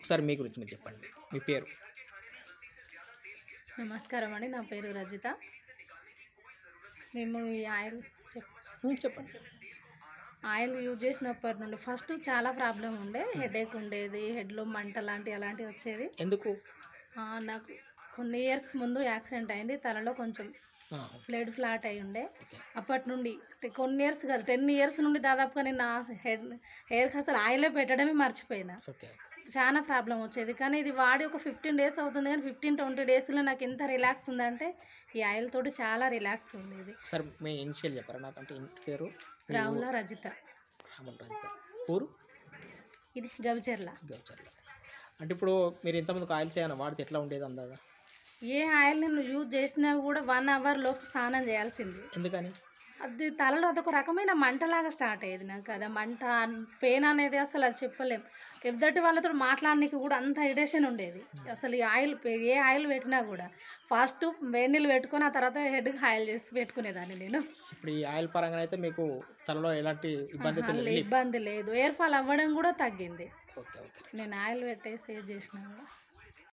ఒకసారి మీ గురించి మీరు చెప్పండి. మీ పేరు? నమస్కారం అండి. నా పేరు రజిత. మేము ఈ ఆయిల్ చెప్పండి. ఆయిల్ యూజ్ చేసినప్పటి నుండి ఫస్ట్ చాలా ప్రాబ్లం ఉండే. హెడేక్ ఉండేది, హెడ్లో మంట అలాంటివి వచ్చేది. ఎందుకు? నాకు కొన్ని ఇయర్స్ ముందు యాక్సిడెంట్ అయింది. తలలో కొంచెం బ్లడ్ ఫ్లాట్ అయి ఉండే. అప్పటి నుండి కొన్ని ఇయర్స్ కాదు, 10 ఇయర్స్ నుండి దాదాపుగా నేను నా హెయిర్కి అసలు ఆయిలే పెట్టడమే మర్చిపోయినా. చాలా ప్రాబ్లం వచ్చేది. కానీ ఇది వాడి ఒక 15 డేస్ అవుతుంది, కానీ 15-20 డేస్లో నాకు ఎంత రిలాక్స్ ఉందంటే ఈ ఆయిల్ తోటి చాలా రిలాక్స్ ఉండేది. సార్ మీ ఇనిషియల్ చెప్పారా నాకు? అంటే ఇంటి పేరు? రావుల రజిత. ఊరు? ఇది గవిచర్ల. అంటే ఇప్పుడు మీరు ఇంతమందికి ఆయిల్స్ ఏమైనా వాడితే ఎట్లా ఉండేది అందాదా? ఏ ఆయిల్ నేను యూజ్ చేసినా కూడా 1 అవర్ లోపు స్నానం చేయాల్సింది. ఎందుకని? అది తలలో అదొక రకమైన మంటలాగా స్టార్ట్ అయ్యేది నాకు. అది మంట, పెయిన్ అనేది అసలు అది చెప్పలేం. ఎదుటి వాళ్ళతో మాట్లాడడానికి కూడా అంత ఇరిటేషన్ ఉండేది. అసలు ఈ ఆయిల్ ఏ ఆయిల్ పెట్టినా కూడా ఫస్ట్ వేడి నీళ్ళు పెట్టుకొని ఆ తర్వాత హెడ్కి ఆయిల్ చేసి పెట్టుకునేదాన్ని నేను. ఇప్పుడు ఈ ఆయిల్ పరంగా అయితే మీకు తలలో ఎలాంటి ఇబ్బంది లేదు. ఎయిర్ ఫాల్ అవ్వడం కూడా తగ్గింది నేను ఆయిల్ పెట్టేసి చేసినా కూడా.